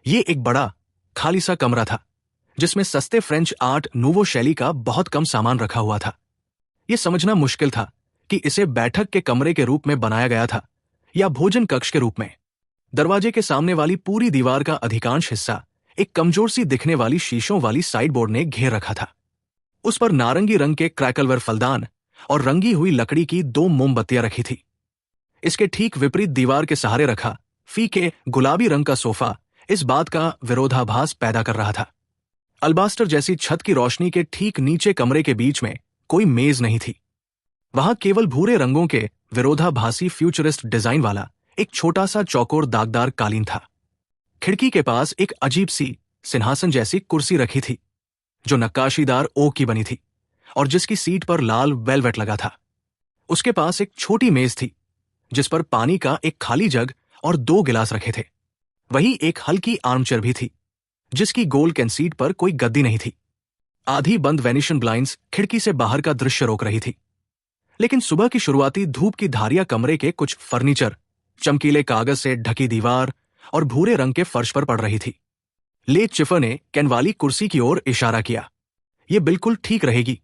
ये एक बड़ा खाली सा कमरा था जिसमें सस्ते फ्रेंच आर्ट नूवो शैली का बहुत कम सामान रखा हुआ था। यह समझना मुश्किल था कि इसे बैठक के कमरे के रूप में बनाया गया था या भोजन कक्ष के रूप में। दरवाजे के सामने वाली पूरी दीवार का अधिकांश हिस्सा एक कमजोर सी दिखने वाली शीशों वाली साइडबोर्ड ने घेर रखा था। उस पर नारंगी रंग के क्रैकलवेयर फलदान और रंगी हुई लकड़ी की 2 मोमबत्तियां रखी थी। इसके ठीक विपरीत दीवार के सहारे रखा फीके गुलाबी रंग का सोफा इस बात का विरोधाभास पैदा कर रहा था। अल्बास्टर जैसी छत की रोशनी के ठीक नीचे कमरे के बीच में कोई मेज नहीं थी। वहां केवल भूरे रंगों के विरोधाभासी फ्यूचरिस्ट डिजाइन वाला एक छोटा सा चौकोर दागदार कालीन था। खिड़की के पास एक अजीब सी सिंहासन जैसी कुर्सी रखी थी जो नक्काशीदार ओक की बनी थी और जिसकी सीट पर लाल वेलवेट लगा था। उसके पास एक छोटी मेज थी जिस पर पानी का एक खाली जग और 2 गिलास रखे थे। वही एक हल्की आर्मचेयर भी थी जिसकी गोल कैंसीट पर कोई गद्दी नहीं थी। आधी बंद वेनिशन ब्लाइंड्स खिड़की से बाहर का दृश्य रोक रही थी, लेकिन सुबह की शुरुआती धूप की धारियां कमरे के कुछ फर्नीचर, चमकीले कागज से ढकी दीवार और भूरे रंग के फर्श पर पड़ रही थी। ले चिफर ने कैन वाली कुर्सी की ओर इशारा किया। यह बिल्कुल ठीक रहेगी,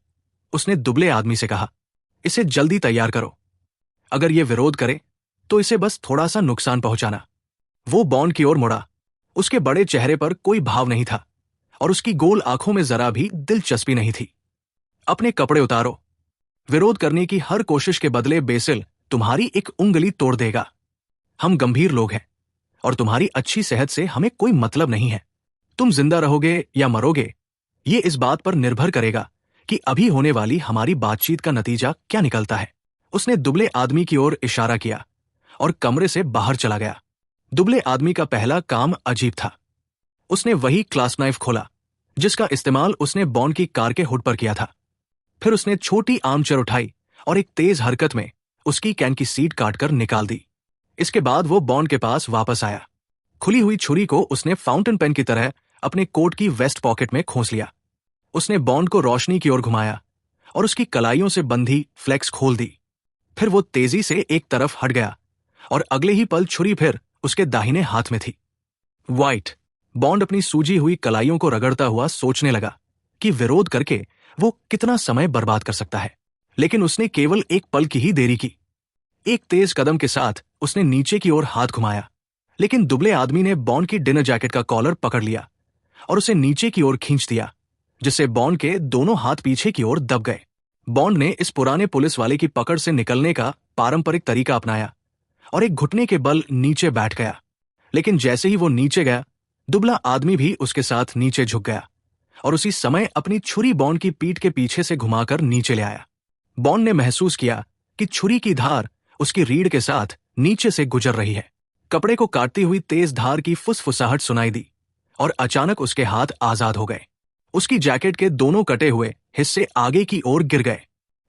उसने दुबले आदमी से कहा। इसे जल्दी तैयार करो। अगर यह विरोध करे तो इसे बस थोड़ा सा नुकसान पहुंचाना। वो बॉन्ड की ओर मुड़ा। उसके बड़े चेहरे पर कोई भाव नहीं था और उसकी गोल आंखों में जरा भी दिलचस्पी नहीं थी। अपने कपड़े उतारो। विरोध करने की हर कोशिश के बदले बेसिल तुम्हारी एक उंगली तोड़ देगा। हम गंभीर लोग हैं और तुम्हारी अच्छी सेहत से हमें कोई मतलब नहीं है। तुम जिंदा रहोगे या मरोगे, ये इस बात पर निर्भर करेगा कि अभी होने वाली हमारी बातचीत का नतीजा क्या निकलता है। उसने दुबले आदमी की ओर इशारा किया और कमरे से बाहर चला गया। दुबले आदमी का पहला काम अजीब था। उसने वही क्लास नाइफ खोला जिसका इस्तेमाल उसने बॉन्ड की कार के हुड पर किया था। फिर उसने छोटी आर्मचेयर उठाई और एक तेज हरकत में उसकी कैन की सीट काटकर निकाल दी। इसके बाद वो बॉन्ड के पास वापस आया। खुली हुई छुरी को उसने फाउंटेन पेन की तरह अपने कोट की वेस्ट पॉकेट में खोस लिया। उसने बॉन्ड को रोशनी की ओर घुमाया और उसकी कलाइयों से बंधी फ्लेक्स खोल दी। फिर वो तेजी से एक तरफ हट गया और अगले ही पल छुरी फिर उसके दाहिने हाथ में थी। वाइट बॉन्ड अपनी सूजी हुई कलाइयों को रगड़ता हुआ सोचने लगा कि विरोध करके वो कितना समय बर्बाद कर सकता है, लेकिन उसने केवल एक पल की ही देरी की। एक तेज कदम के साथ उसने नीचे की ओर हाथ घुमाया, लेकिन दुबले आदमी ने बॉन्ड की डिनर जैकेट का कॉलर पकड़ लिया और उसे नीचे की ओर खींच दिया, जिससे बॉन्ड के दोनों हाथ पीछे की ओर दब गए। बॉन्ड ने इस पुराने पुलिस वाले की पकड़ से निकलने का पारंपरिक तरीका अपनाया और एक घुटने के बल नीचे बैठ गया। लेकिन जैसे ही वो नीचे गया, दुबला आदमी भी उसके साथ नीचे झुक गया और उसी समय अपनी छुरी बॉन्ड की पीठ के पीछे से घुमाकर नीचे ले आया। बॉन्ड ने महसूस किया कि छुरी की धार उसकी रीढ़ के साथ नीचे से गुजर रही है। कपड़े को काटती हुई तेज धार की फुसफुसाहट सुनाई दी और अचानक उसके हाथ आजाद हो गए। उसकी जैकेट के दोनों कटे हुए हिस्से आगे की ओर गिर गए।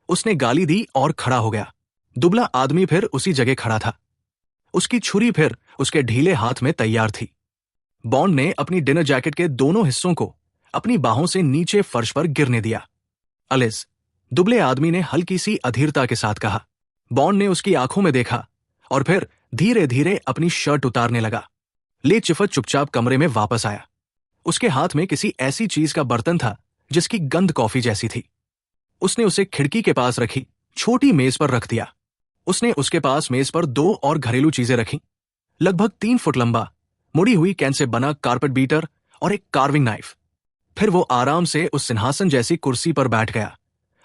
उसने गाली दी और खड़ा हो गया। दुबला आदमी फिर उसी जगह खड़ा था। उसकी छुरी फिर उसके ढीले हाथ में तैयार थी। बॉन्ड ने अपनी डिनर जैकेट के दोनों हिस्सों को अपनी बाहों से नीचे फर्श पर गिरने दिया। अलिस, दुबले आदमी ने हल्की सी अधीरता के साथ कहा। बॉन्ड ने उसकी आंखों में देखा और फिर धीरे धीरे अपनी शर्ट उतारने लगा। ले चिफर चुपचाप कमरे में वापस आया। उसके हाथ में किसी ऐसी चीज का बर्तन था जिसकी गंध कॉफी जैसी थी। उसने उसे खिड़की के पास रखी छोटी मेज पर रख दिया। उसने उसके पास मेज पर 2 और घरेलू चीजें रखीं, लगभग 3 फुट लंबा मुड़ी हुई कैन से बना कारपेट बीटर और एक कार्विंग नाइफ। फिर वो आराम से उस सिंहासन जैसी कुर्सी पर बैठ गया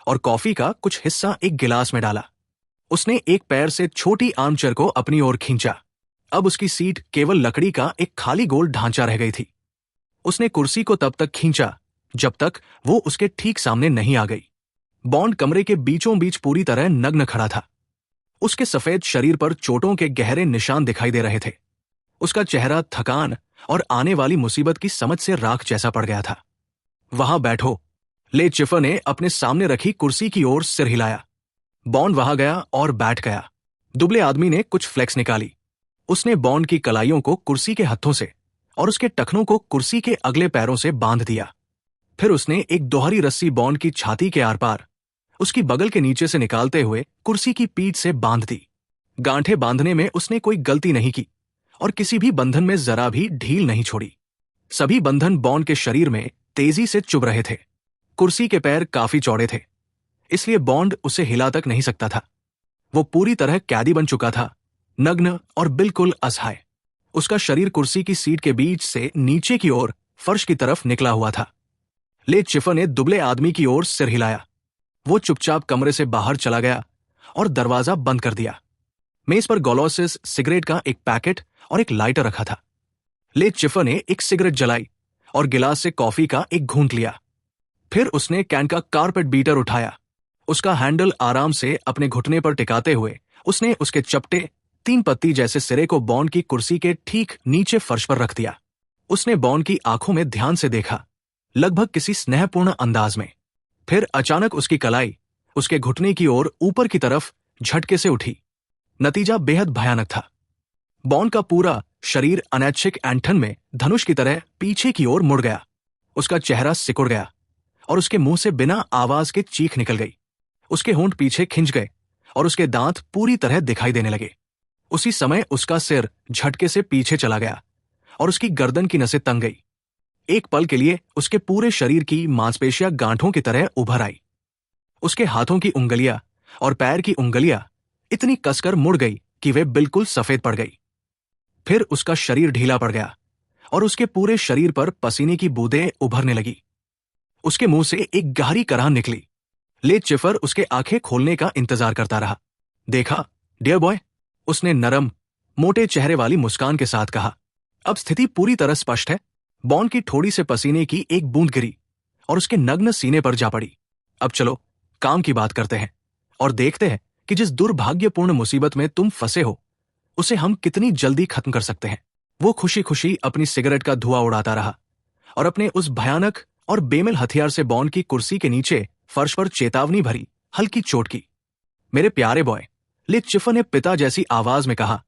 और कॉफी का कुछ हिस्सा एक गिलास में डाला। उसने एक पैर से छोटी आर्मचेयर को अपनी ओर खींचा। अब उसकी सीट केवल लकड़ी का एक खाली गोल ढांचा रह गई थी। उसने कुर्सी को तब तक खींचा जब तक वो उसके ठीक सामने नहीं आ गई। बॉन्ड कमरे के बीचों बीच पूरी तरह नग्न खड़ा था। उसके सफेद शरीर पर चोटों के गहरे निशान दिखाई दे रहे थे। उसका चेहरा थकान और आने वाली मुसीबत की समझ से राख जैसा पड़ गया था। वहां बैठो, ले चिफर ने अपने सामने रखी कुर्सी की ओर सिर हिलाया। बॉन्ड वहां गया और बैठ गया। दुबले आदमी ने कुछ फ्लेक्स निकाली। उसने बॉन्ड की कलाइयों को कुर्सी के हत्थों से और उसके टखनों को कुर्सी के अगले पैरों से बांध दिया। फिर उसने एक दोहरी रस्सी बॉन्ड की छाती के आर पार उसकी बगल के नीचे से निकालते हुए कुर्सी की पीठ से बांध दी। गांठें बांधने में उसने कोई गलती नहीं की और किसी भी बंधन में जरा भी ढील नहीं छोड़ी। सभी बंधन बॉन्ड के शरीर में तेजी से चुभ रहे थे। कुर्सी के पैर काफी चौड़े थे, इसलिए बॉन्ड उसे हिला तक नहीं सकता था। वो पूरी तरह कैदी बन चुका था, नग्न और बिल्कुल असहाय। उसका शरीर कुर्सी की सीट के बीच से नीचे की ओर फर्श की तरफ निकला हुआ था। ले चिफर ने दुबले आदमी की ओर सिर हिलाया। वो चुपचाप कमरे से बाहर चला गया और दरवाजा बंद कर दिया। मेज पर गोलोसिस सिगरेट का एक पैकेट और एक लाइटर रखा था। ले चिफर ने एक सिगरेट जलाई और गिलास से कॉफी का एक घूंट लिया। फिर उसने कैन का कारपेट बीटर उठाया। उसका हैंडल आराम से अपने घुटने पर टिकाते हुए उसने उसके चपटे 3 पत्ती जैसे सिरे को बॉन्ड की कुर्सी के ठीक नीचे फर्श पर रख दिया। उसने बॉन्ड की आंखों में ध्यान से देखा, लगभग किसी स्नेहपूर्ण अंदाज में। फिर अचानक उसकी कलाई उसके घुटने की ओर ऊपर की तरफ झटके से उठी। नतीजा बेहद भयानक था। बॉन्ड का पूरा शरीर अनैच्छिक ऐंठन में धनुष की तरह पीछे की ओर मुड़ गया। उसका चेहरा सिकुड़ गया और उसके मुंह से बिना आवाज के चीख निकल गई। उसके होंठ पीछे खिंच गए और उसके दांत पूरी तरह दिखाई देने लगे। उसी समय उसका सिर झटके से पीछे चला गया और उसकी गर्दन की नसें तंग गई। एक पल के लिए उसके पूरे शरीर की मांसपेशियां गांठों की तरह उभर आई। उसके हाथों की उंगलियां और पैर की उंगलियां इतनी कसकर मुड़ गई कि वे बिल्कुल सफेद पड़ गई। फिर उसका शरीर ढीला पड़ गया और उसके पूरे शरीर पर पसीने की बूंदें उभरने लगी। उसके मुंह से एक गहरी कराहन निकली। ले चिफर उसके आंखें खोलने का इंतजार करता रहा। देखा डियर बॉय, उसने नरम मोटे चेहरे वाली मुस्कान के साथ कहा। अब स्थिति पूरी तरह स्पष्ट है। बॉन्ड की थोड़ी से पसीने की एक बूंद गिरी और उसके नग्न सीने पर जा पड़ी। अब चलो काम की बात करते हैं और देखते हैं कि जिस दुर्भाग्यपूर्ण मुसीबत में तुम फंसे हो उसे हम कितनी जल्दी खत्म कर सकते हैं। वो खुशी खुशी अपनी सिगरेट का धुआं उड़ाता रहा और अपने उस भयानक और बेमिल हथियार से बॉन्ड की कुर्सी के नीचे फर्श पर चेतावनी भरी हल्की चोट की। मेरे प्यारे बॉय, ले चिफर ने पिता जैसी आवाज में कहा,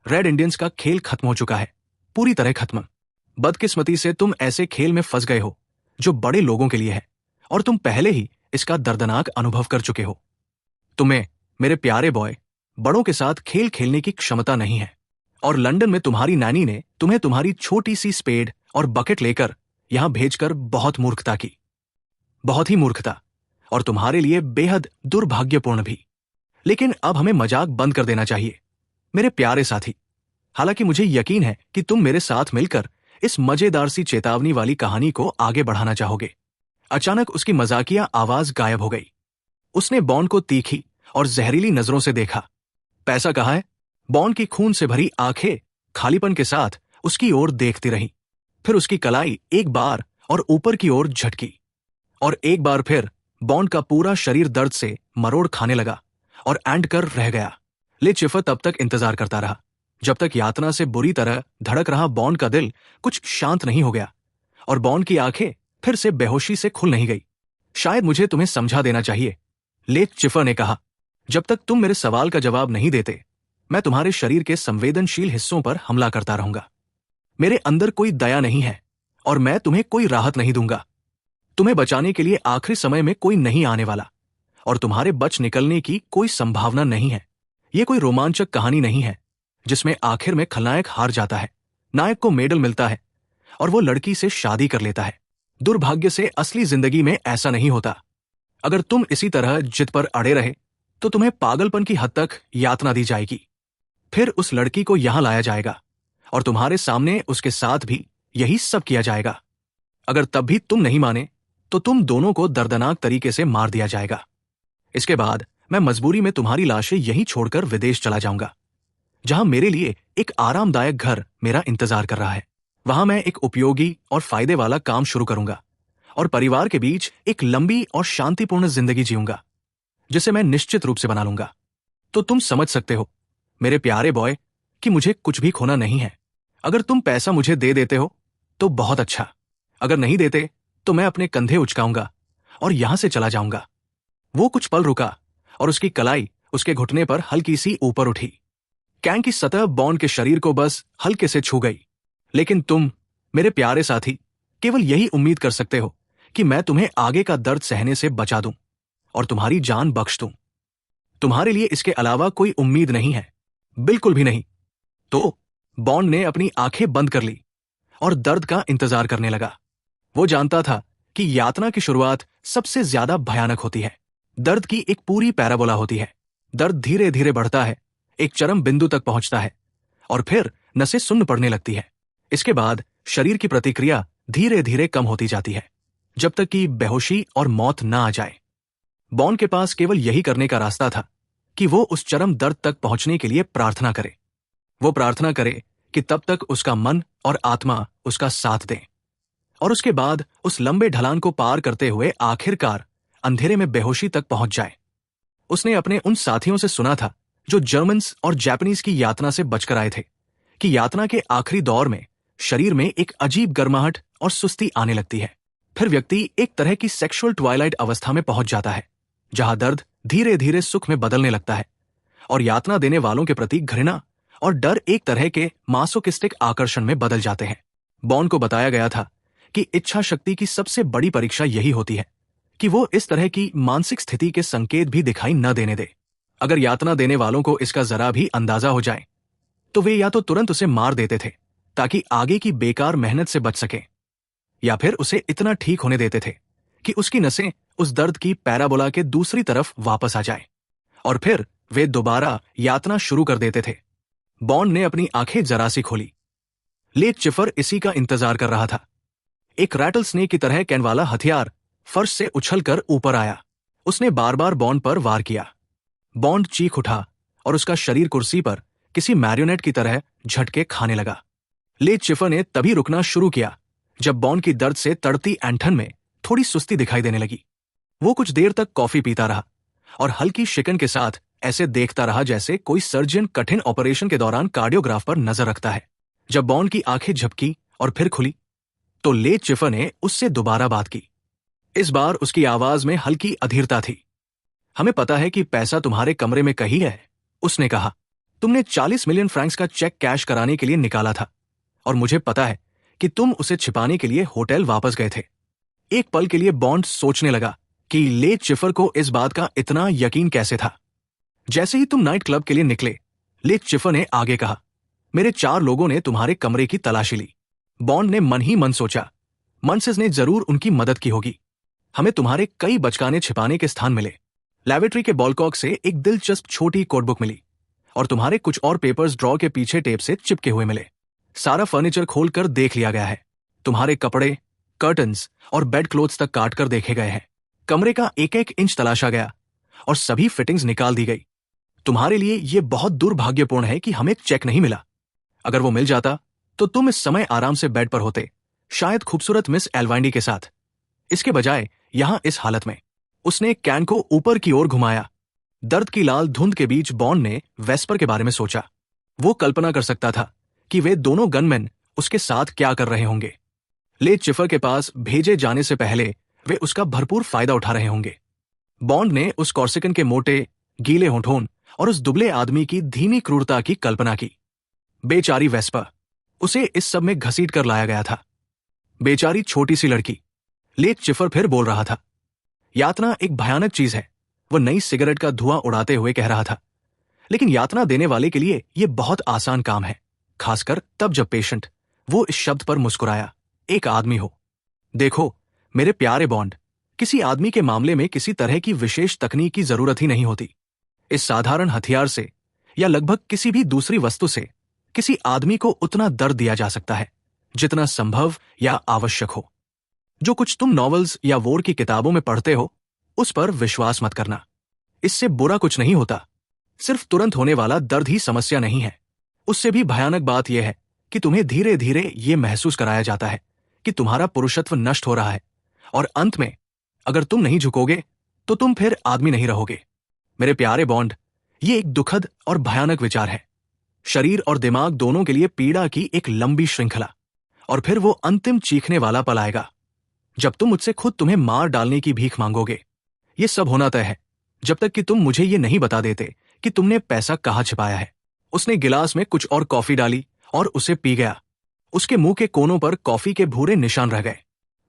रेड इंडियंस का खेल खत्म हो चुका है, पूरी तरह खत्म। बदकिस्मती से तुम ऐसे खेल में फंस गए हो जो बड़े लोगों के लिए है और तुम पहले ही इसका दर्दनाक अनुभव कर चुके हो। तुम्हें मेरे प्यारे बॉय बड़ों के साथ खेल खेलने की क्षमता नहीं है और लंदन में तुम्हारी नानी ने तुम्हें तुम्हारी छोटी सी स्पेड और बकेट लेकर यहां भेजकर बहुत मूर्खता की, बहुत ही मूर्खता, और तुम्हारे लिए बेहद दुर्भाग्यपूर्ण भी। लेकिन अब हमें मजाक बंद कर देना चाहिए मेरे प्यारे साथी। हालांकि मुझे यकीन है कि तुम मेरे साथ मिलकर इस मजेदार सी चेतावनी वाली कहानी को आगे बढ़ाना चाहोगे। अचानक उसकी मजाकिया आवाज गायब हो गई। उसने बॉन्ड को तीखी और जहरीली नजरों से देखा। पैसा कहाँ है? बॉन्ड की खून से भरी आंखें खालीपन के साथ उसकी ओर देखती रहीं। फिर उसकी कलाई एक बार और ऊपर की ओर झटकी और एक बार फिर बॉन्ड का पूरा शरीर दर्द से मरोड़ खाने लगा और एंड कर रह गया। ले चिफर तब तक इंतजार करता रहा जब तक यातना से बुरी तरह धड़क रहा बॉन्ड का दिल कुछ शांत नहीं हो गया और बॉन्ड की आंखें फिर से बेहोशी से खुल नहीं गई। शायद मुझे तुम्हें समझा देना चाहिए, ले चिफर ने कहा। जब तक तुम मेरे सवाल का जवाब नहीं देते मैं तुम्हारे शरीर के संवेदनशील हिस्सों पर हमला करता रहूंगा। मेरे अंदर कोई दया नहीं है और मैं तुम्हें कोई राहत नहीं दूंगा। तुम्हें बचाने के लिए आखिरी समय में कोई नहीं आने वाला और तुम्हारे बच निकलने की कोई संभावना नहीं है। यह कोई रोमांचक कहानी नहीं है जिसमें आखिर में खलनायक हार जाता है, नायक को मेडल मिलता है और वो लड़की से शादी कर लेता है। दुर्भाग्य से असली जिंदगी में ऐसा नहीं होता। अगर तुम इसी तरह जिद पर अड़े रहे तो तुम्हें पागलपन की हद तक यातना दी जाएगी। फिर उस लड़की को यहां लाया जाएगा और तुम्हारे सामने उसके साथ भी यही सब किया जाएगा। अगर तब भी तुम नहीं माने तो तुम दोनों को दर्दनाक तरीके से मार दिया जाएगा। इसके बाद मैं मजबूरी में तुम्हारी लाशें यहीं छोड़कर विदेश चला जाऊंगा, जहां मेरे लिए एक आरामदायक घर मेरा इंतजार कर रहा है। वहां मैं एक उपयोगी और फायदे वाला काम शुरू करूंगा और परिवार के बीच एक लंबी और शांतिपूर्ण जिंदगी जीऊंगा जिसे मैं निश्चित रूप से बना लूंगा। तो तुम समझ सकते हो मेरे प्यारे बॉय कि मुझे कुछ भी खोना नहीं है। अगर तुम पैसा मुझे दे देते हो तो बहुत अच्छा, अगर नहीं देते तो मैं अपने कंधे उचकाऊंगा और यहां से चला जाऊंगा। वो कुछ पल रुका और उसकी कलाई उसके घुटने पर हल्की सी ऊपर उठी। कैन की सतह बॉन्ड के शरीर को बस हल्के से छू गई। लेकिन तुम मेरे प्यारे साथी केवल यही उम्मीद कर सकते हो कि मैं तुम्हें आगे का दर्द सहने से बचा दूं और तुम्हारी जान बख्श दूं। तुम्हारे लिए इसके अलावा कोई उम्मीद नहीं है, बिल्कुल भी नहीं। तो बॉन्ड ने अपनी आंखें बंद कर ली और दर्द का इंतजार करने लगा। वो जानता था कि यातना की शुरुआत सबसे ज्यादा भयानक होती है। दर्द की एक पूरी पैराबोला होती है। दर्द धीरे धीरे बढ़ता है, एक चरम बिंदु तक पहुंचता है और फिर नसें सुन्न पड़ने लगती है। इसके बाद शरीर की प्रतिक्रिया धीरे धीरे कम होती जाती है, जब तक कि बेहोशी और मौत ना आ जाए। बॉन के पास केवल यही करने का रास्ता था कि वो उस चरम दर्द तक पहुंचने के लिए प्रार्थना करे। वो प्रार्थना करे कि तब तक उसका मन और आत्मा उसका साथ दें, और उसके बाद उस लंबे ढलान को पार करते हुए आखिरकार अंधेरे में बेहोशी तक पहुंच जाए। उसने अपने उन साथियों से सुना था जो जर्मन्स और जापानीज की यातना से बचकर आए थे कि यातना के आखिरी दौर में शरीर में एक अजीब गर्माहट और सुस्ती आने लगती है। फिर व्यक्ति एक तरह की सेक्सुअल ट्वाइलाइट अवस्था में पहुंच जाता है, जहां दर्द धीरे धीरे सुख में बदलने लगता है और यातना देने वालों के प्रति घृणा और डर एक तरह के मासोकिस्टिक आकर्षण में बदल जाते हैं। बॉन को बताया गया था कि इच्छा शक्ति की सबसे बड़ी परीक्षा यही होती है कि वो इस तरह की मानसिक स्थिति के संकेत भी दिखाई न देने दे। अगर यातना देने वालों को इसका जरा भी अंदाजा हो जाए तो वे या तो तुरंत उसे मार देते थे ताकि आगे की बेकार मेहनत से बच सके, या फिर उसे इतना ठीक होने देते थे कि उसकी नसें उस दर्द की पैराबोला के दूसरी तरफ वापस आ जाए और फिर वे दोबारा यातना शुरू कर देते थे। बॉन्ड ने अपनी आंखें जरा सी खोली। लेक चिफर इसी का इंतजार कर रहा था। एक रैटल स्नेक की तरह कैन वाला हथियार फर्श से उछलकर ऊपर आया। उसने बार बार बॉन्ड पर वार किया। बॉन्ड चीख उठा और उसका शरीर कुर्सी पर किसी मैरियोनेट की तरह झटके खाने लगा। लेक चिफर ने तभी रुकना शुरू किया जब बॉन्ड की दर्द से तड़ती ऐंठन में थोड़ी सुस्ती दिखाई देने लगी। वो कुछ देर तक कॉफी पीता रहा और हल्की शिकन के साथ ऐसे देखता रहा जैसे कोई सर्जन कठिन ऑपरेशन के दौरान कार्डियोग्राफ पर नजर रखता है। जब बॉन्ड की आंखें झपकी और फिर खुली तो लेक चिफर ने उससे दोबारा बात की। इस बार उसकी आवाज में हल्की अधीरता थी। हमें पता है कि पैसा तुम्हारे कमरे में कहीं है, उसने कहा। तुमने 40 मिलियन फ्रैंक्स का चेक कैश कराने के लिए निकाला था और मुझे पता है कि तुम उसे छिपाने के लिए होटल वापस गए थे। एक पल के लिए बॉन्ड सोचने लगा कि लेक चिफर को इस बात का इतना यकीन कैसे था। जैसे ही तुम नाइट क्लब के लिए निकले, लेक चिफर ने आगे कहा, मेरे 4 लोगों ने तुम्हारे कमरे की तलाशी ली। बॉन्ड ने मन ही मन सोचा, मंसेस ने जरूर उनकी मदद की होगी। हमें तुम्हारे कई बचकाने छिपाने के स्थान मिले। लैबोरेटरी के बॉलकॉक से एक दिलचस्प छोटी कोडबुक मिली और तुम्हारे कुछ और पेपर्स ड्रॉ के पीछे टेप से चिपके हुए मिले। सारा फर्नीचर खोलकर देख लिया गया है। तुम्हारे कपड़े, कर्टन्स और बेड क्लोथ्स तक काट कर देखे गए हैं। कमरे का एक एक इंच तलाशा गया और सभी फिटिंग्स निकाल दी गई। तुम्हारे लिए यह बहुत दुर्भाग्यपूर्ण है कि हमें चेक नहीं मिला। अगर वो मिल जाता तो तुम इस समय आराम से बेड पर होते, शायद खूबसूरत मिस एल्वाइंडी के साथ। इसके बजाय यहां इस हालत में। उसने कैन को ऊपर की ओर घुमाया। दर्द की लाल धुंध के बीच बॉन्ड ने वेस्पर के बारे में सोचा। वो कल्पना कर सकता था कि वे दोनों गनमैन उसके साथ क्या कर रहे होंगे। लेक चिफर के पास भेजे जाने से पहले वे उसका भरपूर फायदा उठा रहे होंगे। बॉन्ड ने उस कॉर्सिकन के मोटे, गीले होठों और उस दुबले आदमी की धीमी क्रूरता की कल्पना की। बेचारी वेस्पर, उसे इस सब में घसीट कर लाया गया था। बेचारी छोटी सी लड़की। लेक चिफर फिर बोल रहा था, यातना एक भयानक चीज है, वो नई सिगरेट का धुआं उड़ाते हुए कह रहा था। लेकिन यातना देने वाले के लिए यह बहुत आसान काम है, खासकर तब जब पेशेंट, वो इस शब्द पर मुस्कुराया, एक आदमी हो। देखो मेरे प्यारे बॉन्ड, किसी आदमी के मामले में किसी तरह की विशेष तकनीक की जरूरत ही नहीं होती। इस साधारण हथियार से या लगभग किसी भी दूसरी वस्तु से किसी आदमी को उतना दर्द दिया जा सकता है जितना संभव या आवश्यक हो। जो कुछ तुम नॉवेल्स या वॉर की किताबों में पढ़ते हो उस पर विश्वास मत करना। इससे बुरा कुछ नहीं होता। सिर्फ तुरंत होने वाला दर्द ही समस्या नहीं है। उससे भी भयानक बात यह है कि तुम्हें धीरे धीरे यह महसूस कराया जाता है कि तुम्हारा पुरुषत्व नष्ट हो रहा है और अंत में अगर तुम नहीं झुकोगे तो तुम फिर आदमी नहीं रहोगे। मेरे प्यारे बॉन्ड, ये एक दुखद और भयानक विचार है। शरीर और दिमाग दोनों के लिए पीड़ा की एक लंबी श्रृंखला, और फिर वो अंतिम चीखने वाला पल आएगा जब तुम मुझसे खुद तुम्हें मार डालने की भीख मांगोगे। ये सब होना तय है जब तक कि तुम मुझे ये नहीं बता देते कि तुमने पैसा कहाँ छिपाया है। उसने गिलास में कुछ और कॉफी डाली और उसे पी गया। उसके मुंह के कोनों पर कॉफी के भूरे निशान रह गए।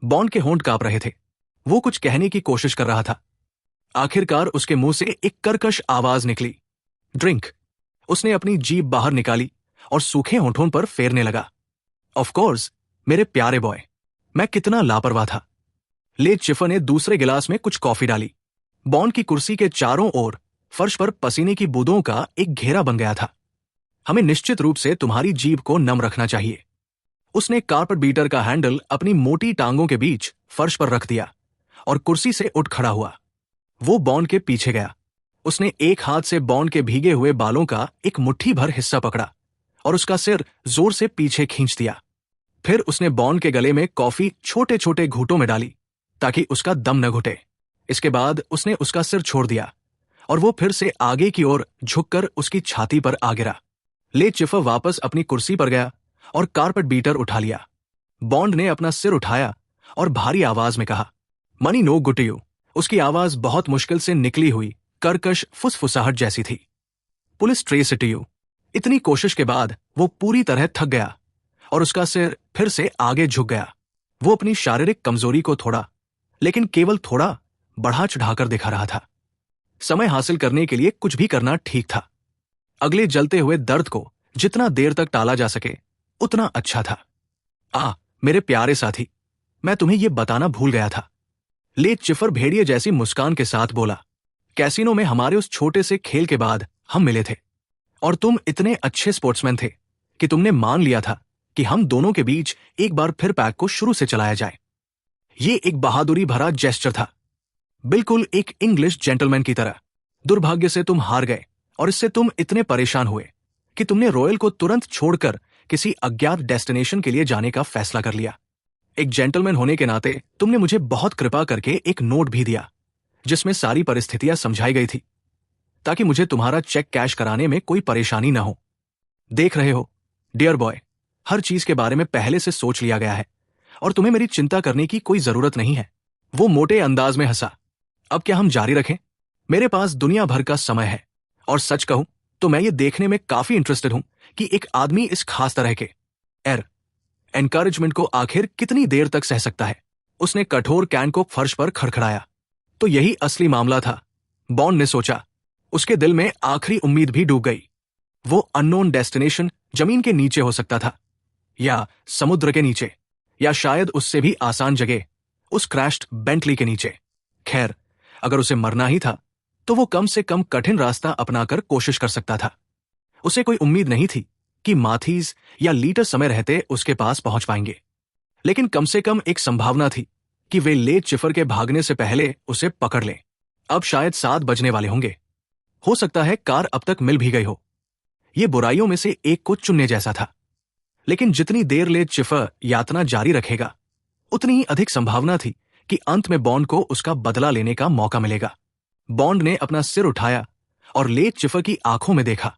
बॉन्ड के होंठ कांप रहे थे। वो कुछ कहने की कोशिश कर रहा था। आखिरकार उसके मुंह से एक कर्कश आवाज निकली, ड्रिंक। उसने अपनी जीभ बाहर निकाली और सूखे होंठों पर फेरने लगा। ऑफ कोर्स, मेरे प्यारे बॉय, मैं कितना लापरवाह था। लेट चिफर ने दूसरे गिलास में कुछ कॉफी डाली। बॉन्ड की कुर्सी के चारों ओर फर्श पर पसीने की बूंदों का एक घेरा बन गया था। हमें निश्चित रूप से तुम्हारी जीभ को नम रखना चाहिए। उसने कारपेट बीटर का हैंडल अपनी मोटी टांगों के बीच फर्श पर रख दिया और कुर्सी से उठ खड़ा हुआ। वो बॉन्ड के पीछे गया। उसने एक हाथ से बॉन्ड के भीगे हुए बालों का एक मुट्ठी भर हिस्सा पकड़ा और उसका सिर जोर से पीछे खींच दिया। फिर उसने बॉन्ड के गले में कॉफी छोटे छोटे घूंटों में डाली ताकि उसका दम न घुटे। इसके बाद उसने उसका सिर छोड़ दिया और वो फिर से आगे की ओर झुककर उसकी छाती पर आ गिरा। लेट चिफर वापस अपनी कुर्सी पर गया और कारपेट बीटर उठा लिया। बॉन्ड ने अपना सिर उठाया और भारी आवाज में कहा, money no good to you. उसकी आवाज बहुत मुश्किल से निकली हुई कर्कश फुसफुसाहट जैसी थी। Police trace to you. इतनी कोशिश के बाद वो पूरी तरह थक गया और उसका सिर फिर से आगे झुक गया। वो अपनी शारीरिक कमजोरी को थोड़ा, लेकिन केवल थोड़ा, बढ़ा चढ़ाकर दिखा रहा था। समय हासिल करने के लिए कुछ भी करना ठीक था। अगले जलते हुए दर्द को जितना देर तक टाला जा सके उतना अच्छा था। मेरे प्यारे साथी, मैं तुम्हें यह बताना भूल गया था। लेट चिफर भेड़िए जैसी मुस्कान के साथ बोला, कैसीनो में हमारे उस छोटे से खेल के बाद हम मिले थे और तुम इतने अच्छे स्पोर्ट्समैन थे कि तुमने मान लिया था कि हम दोनों के बीच एक बार फिर पैक को शुरू से चलाया जाए। ये एक बहादुरी भरा जेस्चर था, बिल्कुल एक इंग्लिश जेंटलमैन की तरह। दुर्भाग्य से तुम हार गए और इससे तुम इतने परेशान हुए कि तुमने रॉयल को तुरंत छोड़कर किसी अज्ञात डेस्टिनेशन के लिए जाने का फैसला कर लिया। एक जेंटलमैन होने के नाते तुमने मुझे बहुत कृपा करके एक नोट भी दिया जिसमें सारी परिस्थितियां समझाई गई थी ताकि मुझे तुम्हारा चेक कैश कराने में कोई परेशानी न हो। देख रहे हो डियर बॉय, हर चीज के बारे में पहले से सोच लिया गया है और तुम्हें मेरी चिंता करने की कोई जरूरत नहीं है। वो मोटे अंदाज में हंसा। अब क्या हम जारी रखें? मेरे पास दुनिया भर का समय है और सच कहूं तो मैं ये देखने में काफी इंटरेस्टेड हूं कि एक आदमी इस खास तरह के एनकरेजमेंट को आखिर कितनी देर तक सह सकता है। उसने कठोर कैन को फर्श पर खड़खड़ाया। तो यही असली मामला था, बॉन्ड ने सोचा। उसके दिल में आखिरी उम्मीद भी डूब गई। वो अननोन डेस्टिनेशन जमीन के नीचे हो सकता था, या समुद्र के नीचे, या शायद उससे भी आसान जगह उस क्रैश्ड बेंटली के नीचे। खैर, अगर उसे मरना ही था तो वो कम से कम कठिन रास्ता अपनाकर कोशिश कर सकता था। उसे कोई उम्मीद नहीं थी कि माथीज या लीटर समय रहते उसके पास पहुंच पाएंगे, लेकिन कम से कम एक संभावना थी कि वे लेट चिफर के भागने से पहले उसे पकड़ लें। अब शायद 7 बजने वाले होंगे। हो सकता है कार अब तक मिल भी गई हो। ये बुराइयों में से एक को चुनने जैसा था, लेकिन जितनी देर लेट चिफर यातना जारी रखेगा उतनी ही अधिक संभावना थी कि अंत में बॉन्ड को उसका बदला लेने का मौका मिलेगा। बॉन्ड ने अपना सिर उठाया और लेट चिफर की आंखों में देखा।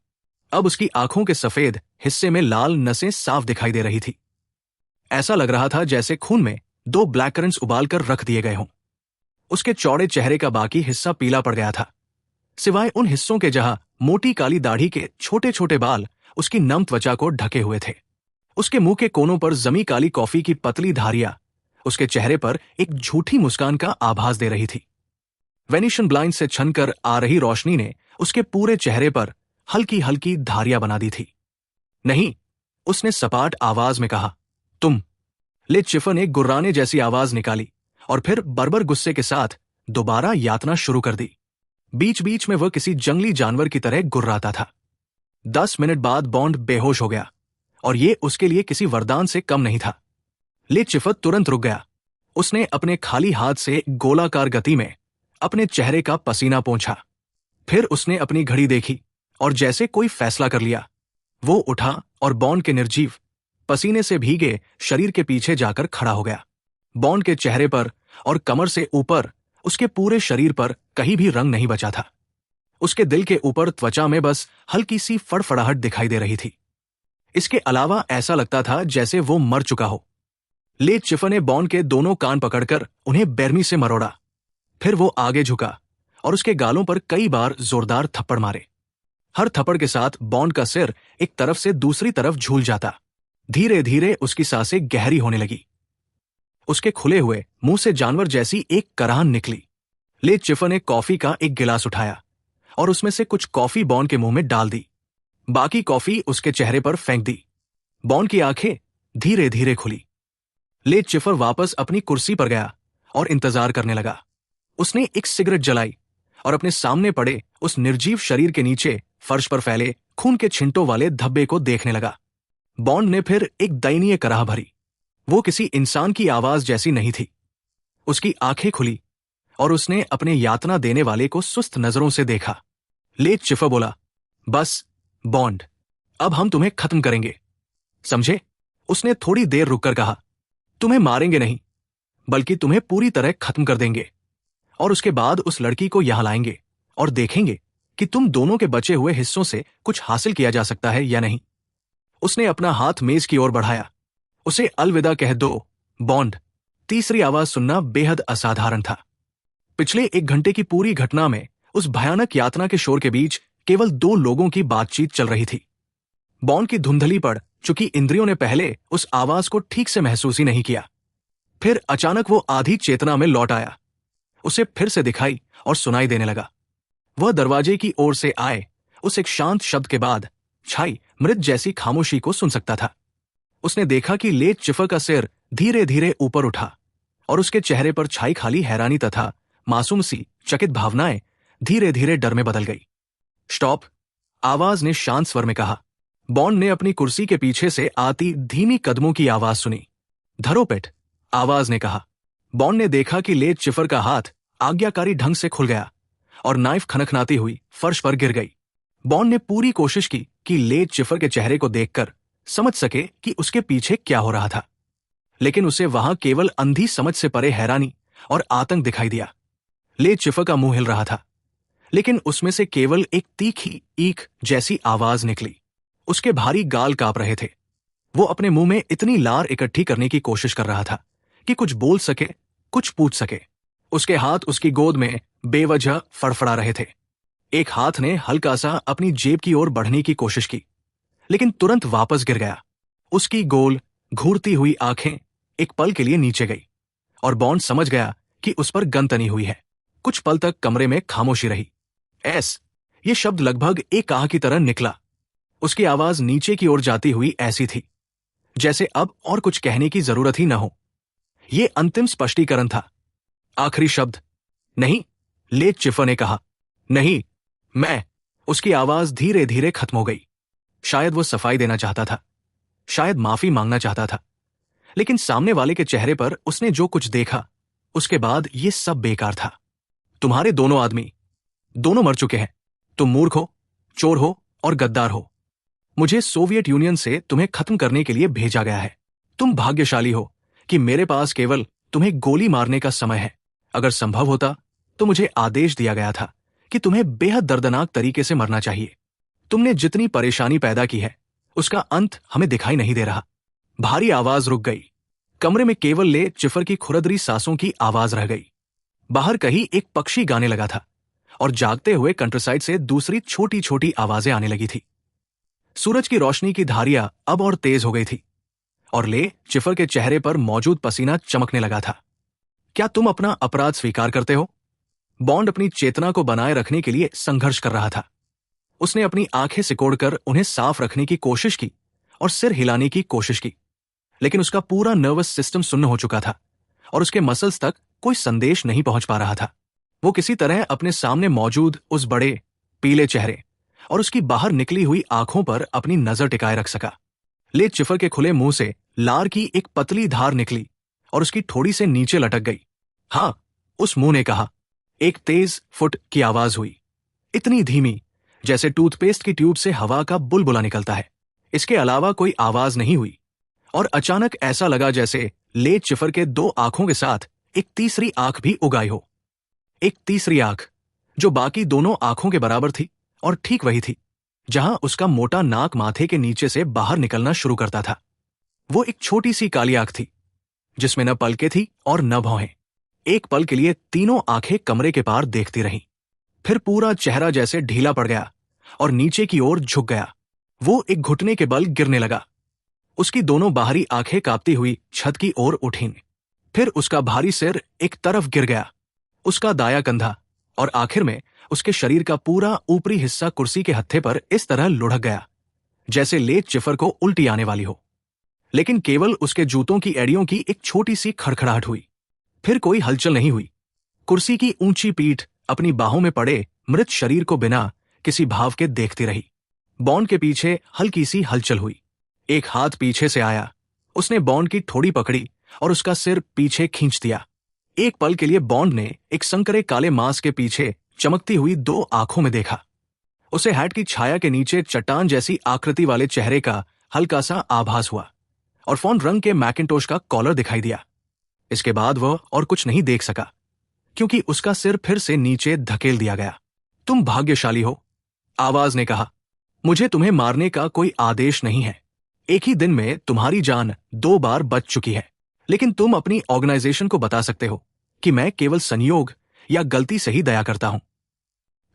अब उसकी आंखों के सफेद हिस्से में लाल नसें साफ दिखाई दे रही थी। ऐसा लग रहा था जैसे खून में 2 ब्लैक करंट्स उबालकर रख दिए गए हों। उसके चौड़े चेहरे का बाकी हिस्सा पीला पड़ गया था, सिवाय उन हिस्सों के जहां मोटी काली दाढ़ी के छोटे छोटे बाल उसकी नम त्वचा को ढके हुए थे। उसके मुंह के कोनों पर जमी काली कॉफी की पतली धारियां उसके चेहरे पर एक झूठी मुस्कान का आभास दे रही थी। वेनिशियन ब्लाइंड से छनकर आ रही रोशनी ने उसके पूरे चेहरे पर हल्की हल्की धारियां बना दी थी। नहीं, उसने सपाट आवाज में कहा, तुम। लेट चिफर ने गुर्राने जैसी आवाज निकाली और फिर बर्बर गुस्से के साथ दोबारा यातना शुरू कर दी। बीच बीच में वह किसी जंगली जानवर की तरह गुर्राता था। 10 मिनट बाद बॉन्ड बेहोश हो गया और ये उसके लिए किसी वरदान से कम नहीं था। लेट चिफर तुरंत रुक गया। उसने अपने खाली हाथ से गोलाकार गति में अपने चेहरे का पसीना पोंछा। फिर उसने अपनी घड़ी देखी और जैसे कोई फैसला कर लिया, वो उठा और बॉन्ड के निर्जीव, पसीने से भीगे शरीर के पीछे जाकर खड़ा हो गया। बॉन्ड के चेहरे पर और कमर से ऊपर उसके पूरे शरीर पर कहीं भी रंग नहीं बचा था। उसके दिल के ऊपर त्वचा में बस हल्की सी फड़फड़ाहट दिखाई दे रही थी। इसके अलावा ऐसा लगता था जैसे वो मर चुका हो। लेट चिफर ने बॉन्ड के दोनों कान पकड़कर उन्हें बेरमी से मरोड़ा। फिर वो आगे झुका और उसके गालों पर कई बार जोरदार थप्पड़ मारे। हर थप्पड़ के साथ बॉन्ड का सिर एक तरफ से दूसरी तरफ झूल जाता। धीरे धीरे उसकी सांसें गहरी होने लगी। उसके खुले हुए मुंह से जानवर जैसी एक कराहन निकली। लेट चिफर ने कॉफी का एक गिलास उठाया और उसमें से कुछ कॉफी बॉन्ड के मुंह में डाल दी। बाकी कॉफी उसके चेहरे पर फेंक दी। बॉन्ड की आंखें धीरे धीरे खुली। ले चिफर वापस अपनी कुर्सी पर गया और इंतजार करने लगा। उसने एक सिगरेट जलाई और अपने सामने पड़े उस निर्जीव शरीर के नीचे फर्श पर फैले खून के छिंटों वाले धब्बे को देखने लगा। बॉन्ड ने फिर एक दयनीय कराह भरी। वो किसी इंसान की आवाज जैसी नहीं थी। उसकी आंखें खुली और उसने अपने यातना देने वाले को सुस्त नजरों से देखा। ले चिफर बोला, बस बॉन्ड, अब हम तुम्हें खत्म करेंगे, समझे? उसने थोड़ी देर रुककर कहा, तुम्हें मारेंगे नहीं, बल्कि तुम्हें पूरी तरह खत्म कर देंगे, और उसके बाद उस लड़की को यहां लाएंगे और देखेंगे कि तुम दोनों के बचे हुए हिस्सों से कुछ हासिल किया जा सकता है या नहीं। उसने अपना हाथ मेज की ओर बढ़ाया। उसे अलविदा कह दो, बॉन्ड। तीसरी आवाज सुनना बेहद असाधारण था। पिछले 1 घंटे की पूरी घटना में उस भयानक यातना के शोर के बीच केवल 2 लोगों की बातचीत चल रही थी। बॉन्ड की धुंधली पड़ चूंकि इंद्रियों ने पहले उस आवाज को ठीक से महसूस ही नहीं किया। फिर अचानक वो आधी चेतना में लौट आया। उसे फिर से दिखाई और सुनाई देने लगा। वह दरवाजे की ओर से आए उस एक शांत शब्द के बाद छाई मृत जैसी खामोशी को सुन सकता था। उसने देखा कि ले चिफर का सिर धीरे धीरे ऊपर उठा और उसके चेहरे पर छाई खाली हैरानी तथा मासूम सी चकित भावनाएं धीरे धीरे डर में बदल गई। स्टॉप, आवाज ने शांत स्वर में कहा। बॉन्ड ने अपनी कुर्सी के पीछे से आती धीमी कदमों की आवाज सुनी। धरो पेट, आवाज ने कहा। बॉन्ड ने देखा कि ले चिफर का हाथ आज्ञाकारी ढंग से खुल गया और नाइफ खनखनाती हुई फर्श पर गिर गई। बॉन्ड ने पूरी कोशिश की कि ले चिफर के चेहरे को देखकर समझ सके कि उसके पीछे क्या हो रहा था, लेकिन उसे वहां केवल अंधी समझ से परे हैरानी और आतंक दिखाई दिया। ले चिफर का मुंह हिल रहा था, लेकिन उसमें से केवल एक तीखी ईख जैसी आवाज निकली। उसके भारी गाल कांप रहे थे। वो अपने मुंह में इतनी लार इकट्ठी करने की कोशिश कर रहा था कि कुछ बोल सके, कुछ पूछ सके। उसके हाथ उसकी गोद में बेवजह फड़फड़ा रहे थे। एक हाथ ने हल्का सा अपनी जेब की ओर बढ़ने की कोशिश की, लेकिन तुरंत वापस गिर गया। उसकी गोल घूरती हुई आंखें एक पल के लिए नीचे गई और बॉन्ड समझ गया कि उस पर गन तनी हुई है। कुछ पल तक कमरे में खामोशी रही। एस, ये शब्द लगभग एक आह की तरह निकला। उसकी आवाज नीचे की ओर जाती हुई ऐसी थी जैसे अब और कुछ कहने की जरूरत ही न हो। यह अंतिम स्पष्टीकरण था। आखिरी शब्द, नहीं, ले चिफर ने कहा। नहीं, मैं। उसकी आवाज धीरे धीरे खत्म हो गई। शायद वो सफाई देना चाहता था, शायद माफी मांगना चाहता था, लेकिन सामने वाले के चेहरे पर उसने जो कुछ देखा उसके बाद ये सब बेकार था। तुम्हारे दोनों आदमी, दोनों मर चुके हैं। तुम मूर्ख हो, चोर हो और गद्दार हो। मुझे सोवियत यूनियन से तुम्हें खत्म करने के लिए भेजा गया है। तुम भाग्यशाली हो कि मेरे पास केवल तुम्हें गोली मारने का समय है। अगर संभव होता तो मुझे आदेश दिया गया था कि तुम्हें बेहद दर्दनाक तरीके से मरना चाहिए। तुमने जितनी परेशानी पैदा की है उसका अंत हमें दिखाई नहीं दे रहा। भारी आवाज रुक गई। कमरे में केवल ले चिफर की खुरदरी सांसों की आवाज रह गई। बाहर कहीं एक पक्षी गाने लगा था और जागते हुए कंट्रीसाइड से दूसरी छोटी छोटी आवाजें आने लगी थी। सूरज की रोशनी की धारियां अब और तेज हो गई थी और ले चिफर के चेहरे पर मौजूद पसीना चमकने लगा था। क्या तुम अपना अपराध स्वीकार करते हो? बॉन्ड अपनी चेतना को बनाए रखने के लिए संघर्ष कर रहा था। उसने अपनी आंखें सिकोड़कर उन्हें साफ रखने की कोशिश की और सिर हिलाने की कोशिश की, लेकिन उसका पूरा नर्वस सिस्टम सुन्न हो चुका था और उसके मसल्स तक कोई संदेश नहीं पहुंच पा रहा था। वो किसी तरह अपने सामने मौजूद उस बड़े पीले चेहरे और उसकी बाहर निकली हुई आंखों पर अपनी नजर टिकाए रख सका। ले चिफर के खुले मुंह से लार की एक पतली धार निकली और उसकी ठोड़ी से नीचे लटक गई। हां, उस मुंह ने कहा। एक तेज फुट की आवाज हुई, इतनी धीमी जैसे टूथपेस्ट की ट्यूब से हवा का बुलबुला निकलता है। इसके अलावा कोई आवाज नहीं हुई और अचानक ऐसा लगा जैसे ले चिफर के 2 आंखों के साथ एक तीसरी आंख भी उगाई हो। एक तीसरी आंख जो बाकी दोनों आंखों के बराबर थी और ठीक वही थी जहां उसका मोटा नाक माथे के नीचे से बाहर निकलना शुरू करता था। वो एक छोटी सी काली आंख थी जिसमें न पलकें थी और न भौहें। एक पल के लिए तीनों आंखें कमरे के पार देखती रहीं। फिर पूरा चेहरा जैसे ढीला पड़ गया और नीचे की ओर झुक गया। वो एक घुटने के बल गिरने लगा। उसकी दोनों बाहरी आंखें कांपती हुई छत की ओर उठीं। फिर उसका भारी सिर एक तरफ गिर गया, उसका दाया कंधा और आखिर में उसके शरीर का पूरा ऊपरी हिस्सा कुर्सी के हत्थे पर इस तरह लुढ़क गया जैसे ले चिफर को उल्टी आने वाली हो। लेकिन केवल उसके जूतों की एड़ियों की एक छोटी सी खड़खड़ाहट हुई। फिर कोई हलचल नहीं हुई। कुर्सी की ऊंची पीठ अपनी बाहों में पड़े मृत शरीर को बिना किसी भाव के देखती रही। बॉन्ड के पीछे हल्की सी हलचल हुई। एक हाथ पीछे से आया। उसने बॉन्ड की ठोड़ी पकड़ी और उसका सिर पीछे खींच दिया। एक पल के लिए बॉन्ड ने एक संकरे काले मांस के पीछे चमकती हुई 2 आंखों में देखा। उसे हैट की छाया के नीचे चट्टान जैसी आकृति वाले चेहरे का हल्का सा आभास हुआ और फॉन्ट रंग के मैकिंटोश का कॉलर दिखाई दिया। इसके बाद वह और कुछ नहीं देख सका, क्योंकि उसका सिर फिर से नीचे धकेल दिया गया। तुम भाग्यशाली हो, आवाज ने कहा। मुझे तुम्हें मारने का कोई आदेश नहीं है। एक ही दिन में तुम्हारी जान 2 बार बच चुकी है, लेकिन तुम अपनी ऑर्गेनाइजेशन को बता सकते हो कि मैं केवल संयोग या गलती से ही दया करता हूं।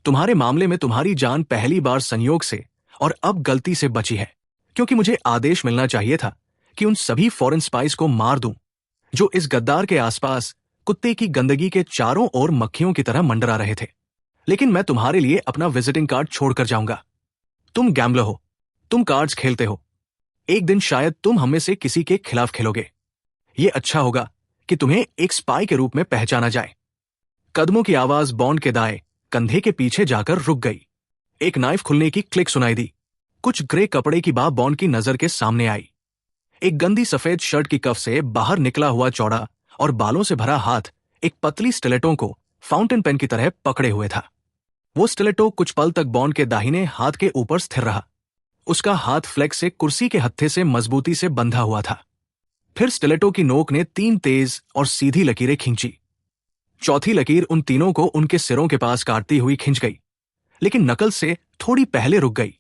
तुम्हारे मामले में तुम्हारी जान पहली बार संयोग से और अब गलती से बची है, क्योंकि मुझे आदेश मिलना चाहिए था कि उन सभी फॉरेन स्पाइस को मार दूं जो इस गद्दार के आसपास कुत्ते की गंदगी के चारों ओर मक्खियों की तरह मंडरा रहे थे। लेकिन मैं तुम्हारे लिए अपना विजिटिंग कार्ड छोड़कर जाऊंगा। तुम गैम्बलर हो, तुम कार्ड्स खेलते हो। एक दिन शायद तुम हमें से किसी के खिलाफ खेलोगे। यह अच्छा होगा कि तुम्हें एक स्पाई के रूप में पहचाना जाए। कदमों की आवाज बॉन्ड के दाएं कंधे के पीछे जाकर रुक गई। एक नाइफ खुलने की क्लिक सुनाई दी। कुछ ग्रे कपड़े की बाह बॉन्ड की नजर के सामने आई। एक गंदी सफेद शर्ट की कफ से बाहर निकला हुआ चौड़ा और बालों से भरा हाथ एक पतली स्टिलेटो को फाउंटेन पेन की तरह पकड़े हुए था। वो स्टिलेटो कुछ पल तक बॉन्ड के दाहिने हाथ के ऊपर स्थिर रहा। उसका हाथ फ्लेक्स से कुर्सी के हत्थे से मजबूती से बंधा हुआ था। फिर स्टिलेटो की नोक ने 3 तेज और सीधी लकीरें खींची। चौथी लकीर उन तीनों को उनके सिरों के पास काटती हुई खिंच गई, लेकिन नकल से थोड़ी पहले रुक गई।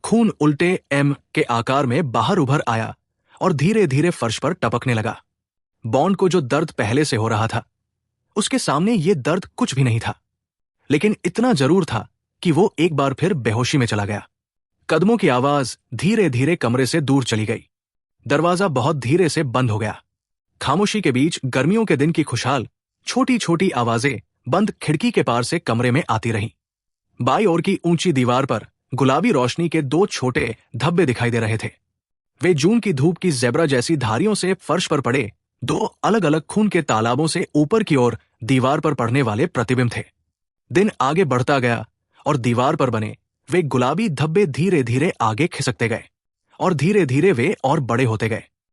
खून उल्टे एम के आकार में बाहर उभर आया और धीरे धीरे फर्श पर टपकने लगा। बॉन्ड को जो दर्द पहले से हो रहा था, उसके सामने ये दर्द कुछ भी नहीं था, लेकिन इतना जरूर था कि वो एक बार फिर बेहोशी में चला गया। कदमों की आवाज धीरे धीरे कमरे से दूर चली गई। दरवाजा बहुत धीरे से बंद हो गया। खामोशी के बीच गर्मियों के दिन की खुशहाल छोटी छोटी आवाजें बंद खिड़की के पार से कमरे में आती रहीं। बाईं ओर की ऊंची दीवार पर गुलाबी रोशनी के 2 छोटे धब्बे दिखाई दे रहे थे। वे जून की धूप की ज़ेब्रा जैसी धारियों से फर्श पर पड़े 2 अलग अलग खून के तालाबों से ऊपर की ओर दीवार पर पड़ने वाले प्रतिबिंब थे। दिन आगे बढ़ता गया और दीवार पर बने वे गुलाबी धब्बे धीरे धीरे आगे खिसकते गए और धीरे धीरे वे और बड़े होते गए।